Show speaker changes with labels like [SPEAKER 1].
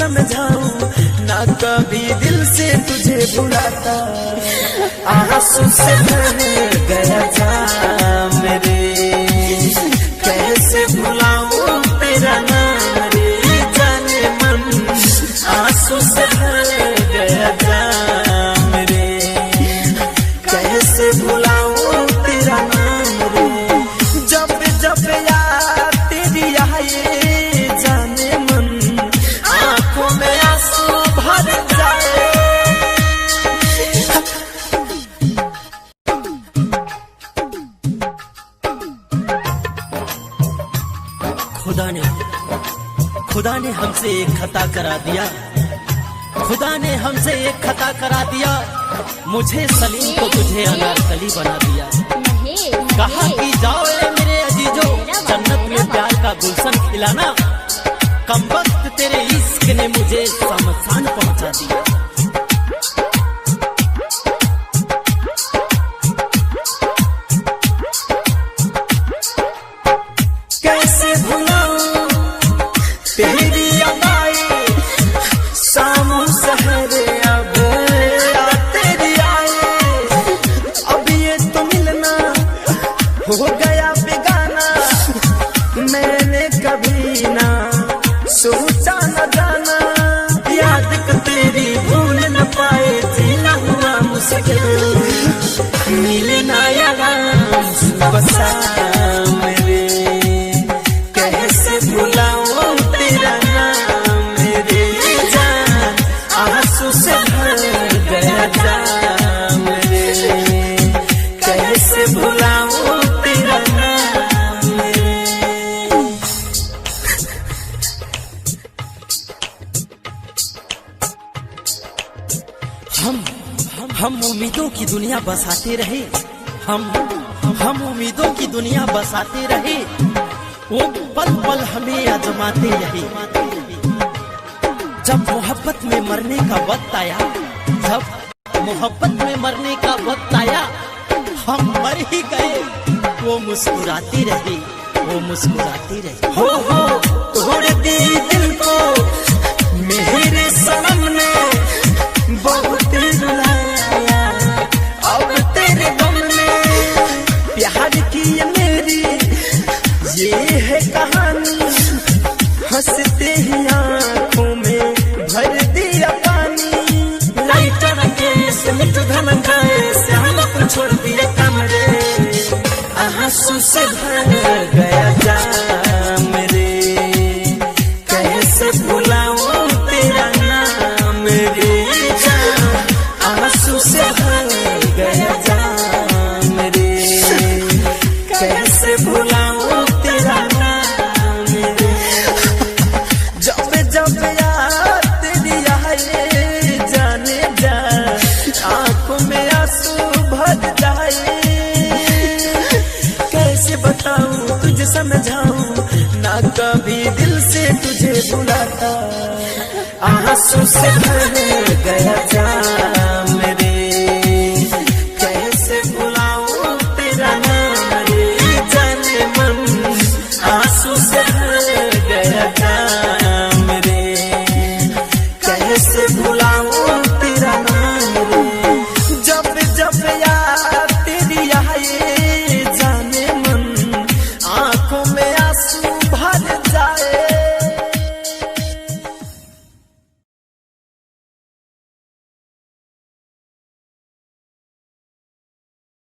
[SPEAKER 1] समझाऊं, ना कभी दिल से तुझे भुलाता। आंसू से भर गया जाम रे, कैसे भुलाऊं तेरा नाम रे जाने मन। आंसू से भर गया जाम रे, कैसे भुलाऊं तेरा नाम रे। जब जब याद तेरी आए जाने मन, आंखों में आंसू भर जाए। खुदा ने हमसे एक खता करा दिया, खुदा ने हमसे एक खता करा दिया। मुझे सलीम को तुझे अनारकली बना दिया। कहा कि जाओ ए मेरे अजीजो, जन्नत में प्यार का गुलशन खिलाना। कम वक्त तेरे इश्क ने मुझे शमशान पहुंचा दिया। कैसे भुलाऊं तेरी अदाएं, शाम सहर अब तेरी आए। अब ये तो मिलना हो गया बेगाना, मैंने कभी ना सोचा न जाना। याद कर तेरी भूल न पाए, जीना हुआ मुश्किल, मिलना यारा सुबह शाम रे। कैसे भुलाऊं तेरा नाम रे जान, आंसू से भर गया जाम रे। कैसे भुलाऊं तेरा नाम रे। हम उम्मीदों की दुनिया बसाते रहे, हम उम्मीदों की दुनिया बसाते रहे। वो पल पल हमें आजमाते रहे। जब मोहब्बत में मरने का वक्त आया, जब मोहब्बत में मरने का वक्त आया, हम मर ही गए। वो मुस्कुराती रही, वो मुस्कुराती रही। हो तोड़ दी दिल को मेरे सनम ने, बहुत रुलाया अब तेरे गम ने। प्यार की ये मेरी ये है कहानी, हंसते ही आंखों में भर दिया पानी। लाइटर के मिट धन गए से हम छोड़ दिए कमरे। आंसू से भर गया जाम रे, कैसे भुलाऊं तेरा नाम रे जान। आंसू से भर गया जाम रे, कैसे भुलाऊं तेरा नाम रे। जब जब याद तेरी आए जाने जा, आंखों में आंसू भर जाए। कैसे बताऊं तुझे समझाऊं, ना कभी दिल से तुझे भुलाता। आंसू से भर गया जाम